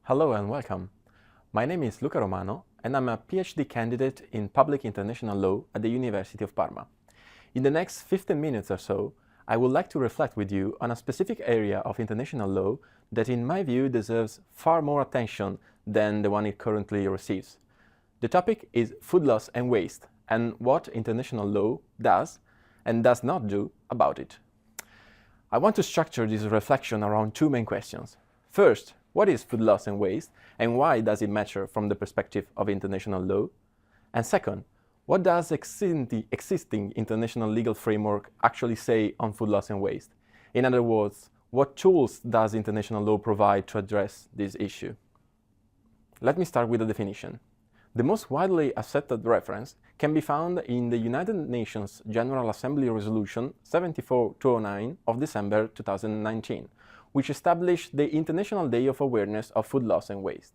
Hello and welcome. My name is Luca Romano and I'm a PhD candidate in Public International Law at the University of Parma. In the next 15 minutes or so, I would like to reflect with you on a specific area of international law that in my view deserves far more attention than the one it currently receives. The topic is food loss and waste and what international law does and does not do about it. I want to structure this reflection around two main questions. First, what is food loss and waste, and why does it matter from the perspective of international law? And second, what does existing international legal framework actually say on food loss and waste? In other words, what tools does international law provide to address this issue? Let me start with a definition. The most widely accepted reference can be found in the United Nations General Assembly Resolution 74/209 of December 2019, which established the International Day of Awareness of Food Loss and Waste.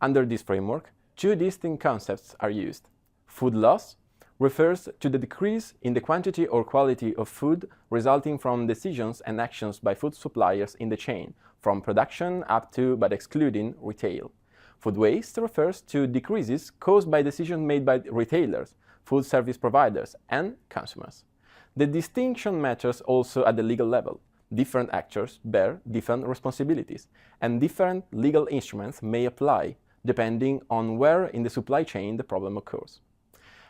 Under this framework, two distinct concepts are used. Food loss refers to the decrease in the quantity or quality of food resulting from decisions and actions by food suppliers in the chain, from production up to, but excluding, retail. Food waste refers to decreases caused by decisions made by retailers, food service providers, and consumers. The distinction matters also at the legal level. Different actors bear different responsibilities, and different legal instruments may apply depending on where in the supply chain the problem occurs.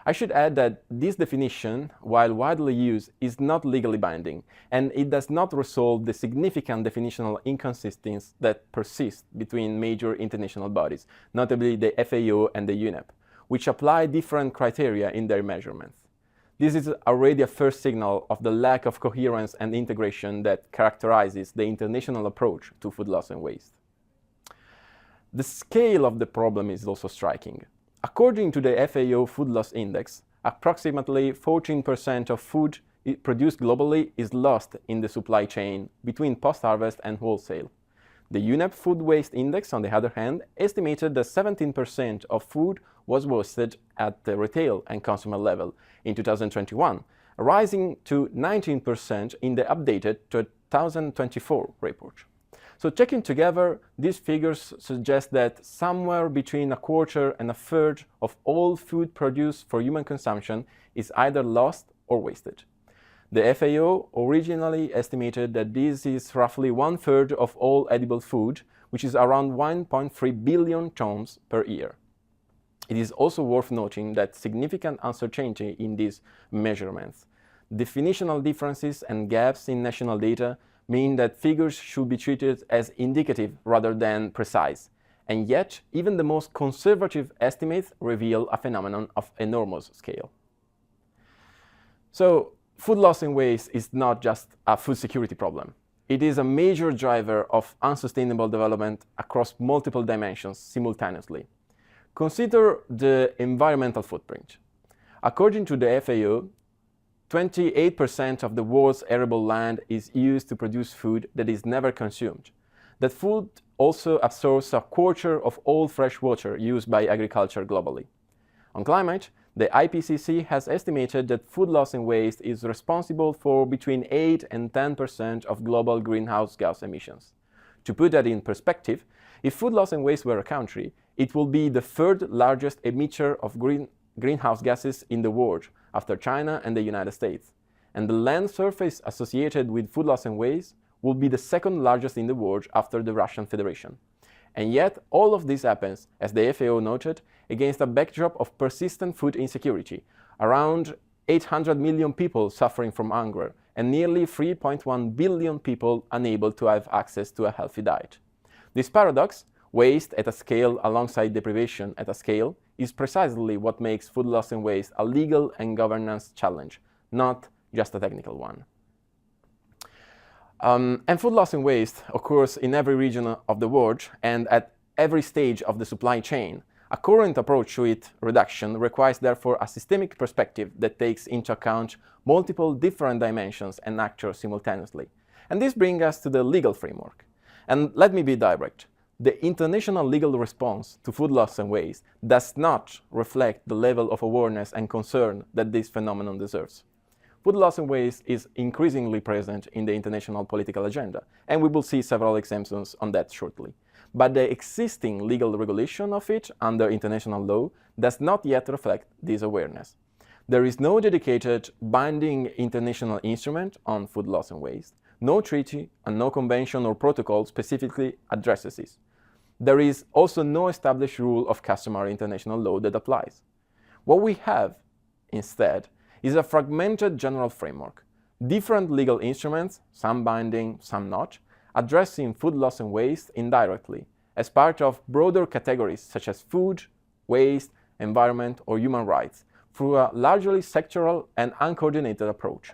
I should add that this definition, while widely used, is not legally binding, and it does not resolve the significant definitional inconsistencies that persist between major international bodies, notably the FAO and the UNEP, which apply different criteria in their measurements. This is already a first signal of the lack of coherence and integration that characterizes the international approach to food loss and waste. The scale of the problem is also striking. According to the FAO Food Loss Index, approximately 14% of food produced globally is lost in the supply chain between post-harvest and wholesale. The UNEP Food Waste Index, on the other hand, estimated that 17% of food was wasted at the retail and consumer level in 2021, rising to 19% in the updated 2024 report. So taken together, these figures suggest that somewhere between a quarter and a third of all food produced for human consumption is either lost or wasted. The FAO originally estimated that this is roughly one-third of all edible food, which is around 1.3 billion tons per year. It is also worth noting that significant uncertainty in these measurements. Definitional differences and gaps in national data mean that figures should be treated as indicative rather than precise. And yet, even the most conservative estimates reveal a phenomenon of enormous scale. So, food loss and waste is not just a food security problem. It is a major driver of unsustainable development across multiple dimensions simultaneously. Consider the environmental footprint. According to the FAO, 28% of the world's arable land is used to produce food that is never consumed. That food also absorbs a quarter of all fresh water used by agriculture globally. On climate, the IPCC has estimated that food loss and waste is responsible for between 8 and 10% of global greenhouse gas emissions. To put that in perspective, if food loss and waste were a country, it will be the third largest emitter of greenhouse gases in the world, after China and the United States. And the land surface associated with food loss and waste will be the second largest in the world after the Russian Federation. And yet, all of this happens, as the FAO noted, against a backdrop of persistent food insecurity, around 800 million people suffering from hunger, and nearly 3.1 billion people unable to have access to a healthy diet. This paradox, waste at a scale alongside deprivation at a scale, is precisely what makes food loss and waste a legal and governance challenge, not just a technical one. And food loss and waste occurs in every region of the world and at every stage of the supply chain. A current approach to its reduction requires therefore a systemic perspective that takes into account multiple different dimensions and actors simultaneously. And this brings us to the legal framework. And let me be direct. The international legal response to food loss and waste does not reflect the level of awareness and concern that this phenomenon deserves. Food loss and waste is increasingly present in the international political agenda, and we will see several examples on that shortly. but the existing legal regulation of it under international law does not yet reflect this awareness. There is no dedicated binding international instrument on food loss and waste, no treaty and no convention or protocol specifically addresses this. There is also no established rule of customary international law that applies. What we have, instead, is a fragmented general framework, different legal instruments, some binding, some not, addressing food loss and waste indirectly as part of broader categories such as food, waste, environment, or human rights through a largely sectoral and uncoordinated approach.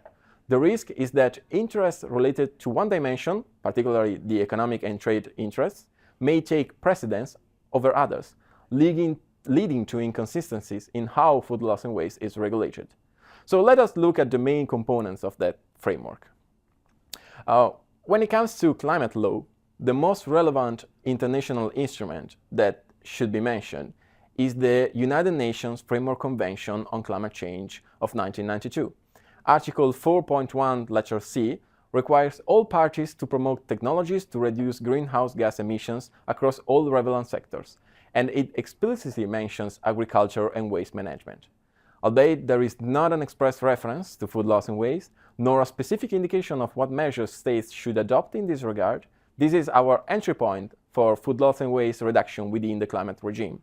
The risk is that interests related to one dimension, particularly the economic and trade interests, may take precedence over others, leading to inconsistencies in how food loss and waste is regulated. So let us look at the main components of that framework. When it comes to climate law, the most relevant international instrument that should be mentioned is the United Nations Framework Convention on Climate Change of 1992. Article 4.1, letter C, requires all parties to promote technologies to reduce greenhouse gas emissions across all relevant sectors, and it explicitly mentions agriculture and waste management. Albeit there is not an express reference to food loss and waste, nor a specific indication of what measures states should adopt in this regard, this is our entry point for food loss and waste reduction within the climate regime.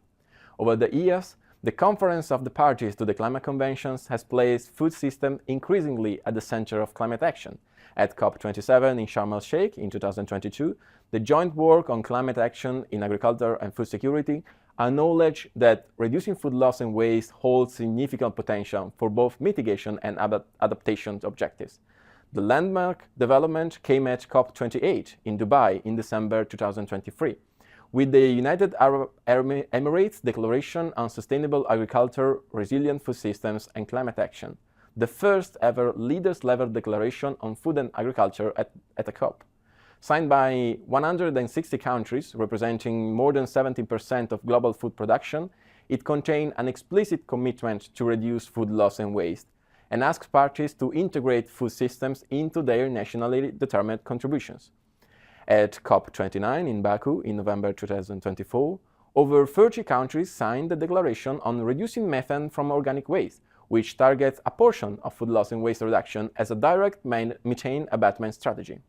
Over the years, the Conference of the Parties to the Climate Conventions has placed food systems increasingly at the center of climate action. At COP27 in Sharm el-Sheikh in 2022, the joint work on climate action in agriculture and food security acknowledged that reducing food loss and waste holds significant potential for both mitigation and adaptation objectives. The landmark development came at COP28 in Dubai in December 2023, with the United Arab Emirates Declaration on Sustainable Agriculture, Resilient Food Systems and Climate Action, the first ever leaders-level declaration on food and agriculture at a COP. Signed by 160 countries, representing more than 70% of global food production, it contained an explicit commitment to reduce food loss and waste, and asks parties to integrate food systems into their nationally determined contributions. At COP29 in Baku in November 2024, over 30 countries signed the declaration on reducing methane from organic waste, which targets a portion of food loss and waste reduction as a direct methane abatement strategy.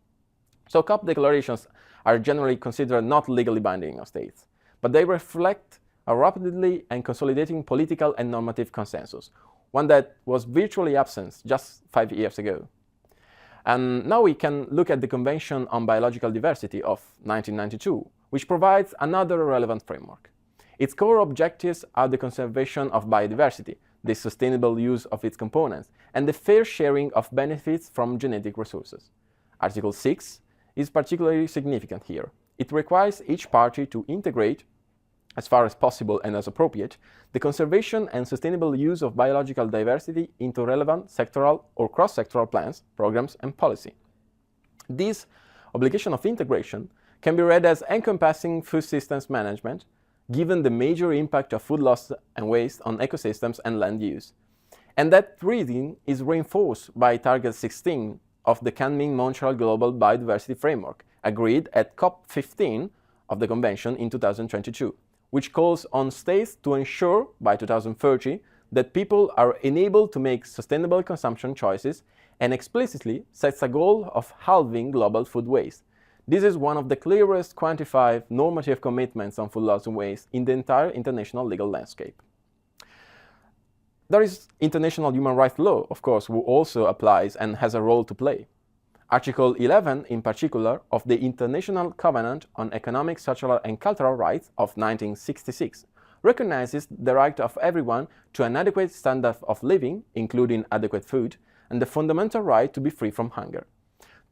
So COP declarations are generally considered not legally binding on states, but they reflect a rapidly and consolidating political and normative consensus, one that was virtually absent just 5 years ago. And now we can look at the Convention on Biological Diversity of 1992, which provides another relevant framework. Its core objectives are the conservation of biodiversity, the sustainable use of its components, and the fair sharing of benefits from genetic resources. Article 6 is particularly significant here. It requires each party to integrate, as far as possible and as appropriate, the conservation and sustainable use of biological diversity into relevant sectoral or cross-sectoral plans, programs, and policy. This obligation of integration can be read as encompassing food systems management, given the major impact of food loss and waste on ecosystems and land use. And that reading is reinforced by Target 16 of the Kunming-Montreal Global Biodiversity Framework, agreed at COP15 of the Convention in 2022, which calls on states to ensure by 2030 that people are enabled to make sustainable consumption choices and explicitly sets a goal of halving global food waste. This is one of the clearest quantified normative commitments on food loss and waste in the entire international legal landscape. There is international human rights law, of course, who also applies and has a role to play. Article 11, in particular, of the International Covenant on Economic, Social and Cultural Rights of 1966 recognizes the right of everyone to an adequate standard of living, including adequate food, and the fundamental right to be free from hunger.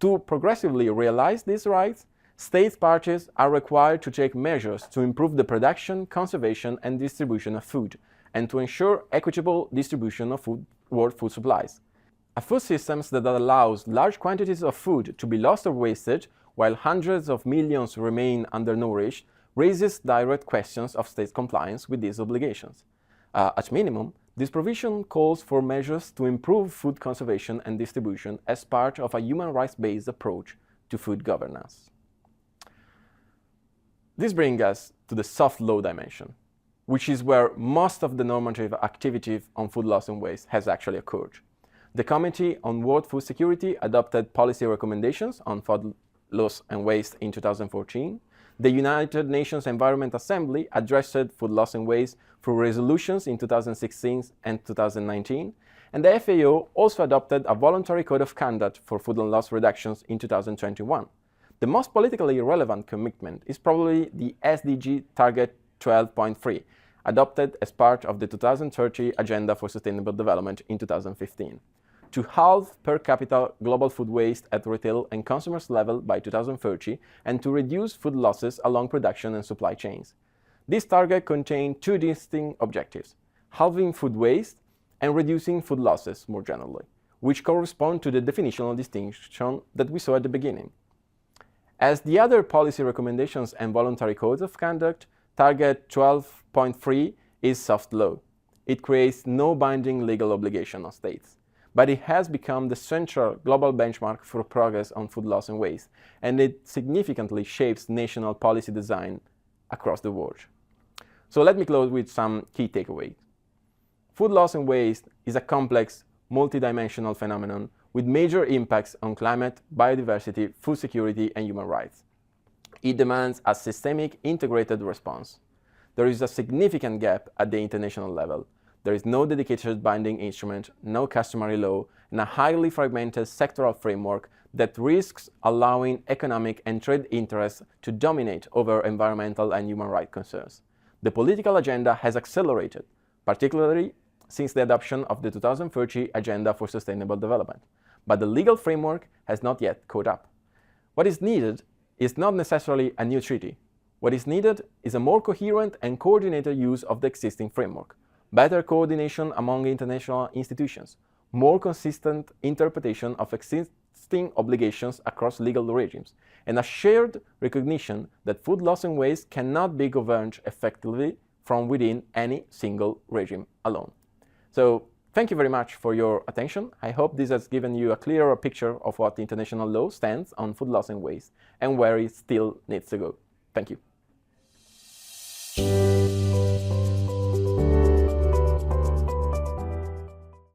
To progressively realize these rights, state parties are required to take measures to improve the production, conservation, and distribution of food, and to ensure equitable distribution of world food supplies. A food system that allows large quantities of food to be lost or wasted while hundreds of millions remain undernourished raises direct questions of state compliance with these obligations. At minimum, this provision calls for measures to improve food conservation and distribution as part of a human rights-based approach to food governance. This brings us to the soft law dimension, which is where most of the normative activity on food loss and waste has actually occurred. The Committee on World Food Security adopted policy recommendations on food loss and waste in 2014. The United Nations Environment Assembly addressed food loss and waste through resolutions in 2016 and 2019, and the FAO also adopted a voluntary code of conduct for food and loss reductions in 2021. The most politically relevant commitment is probably the SDG Target 12.3, adopted as part of the 2030 Agenda for Sustainable Development in 2015, to halve per capita global food waste at retail and consumers level by 2030 and to reduce food losses along production and supply chains. This target contained two distinct objectives: halving food waste and reducing food losses more generally, which correspond to the definitional distinction that we saw at the beginning. As the other policy recommendations and voluntary codes of conduct, Target 12.3 is soft law. It creates no binding legal obligation on states, but it has become the central global benchmark for progress on food loss and waste, and it significantly shapes national policy design across the world. So let me close with some key takeaways. Food loss and waste is a complex, multidimensional phenomenon with major impacts on climate, biodiversity, food security, and human rights. It demands a systemic, integrated response. There is a significant gap at the international level. There is no dedicated binding instrument, no customary law, and a highly fragmented sectoral framework that risks allowing economic and trade interests to dominate over environmental and human rights concerns. The political agenda has accelerated, particularly since the adoption of the 2030 Agenda for Sustainable Development, but the legal framework has not yet caught up. What is needed is not necessarily a new treaty. What is needed is a more coherent and coordinated use of the existing framework, better coordination among international institutions, more consistent interpretation of existing obligations across legal regimes, and a shared recognition that food loss and waste cannot be governed effectively from within any single regime alone. So, thank you very much for your attention. I hope this has given you a clearer picture of what international law stands on food loss and waste and where it still needs to go. Thank you.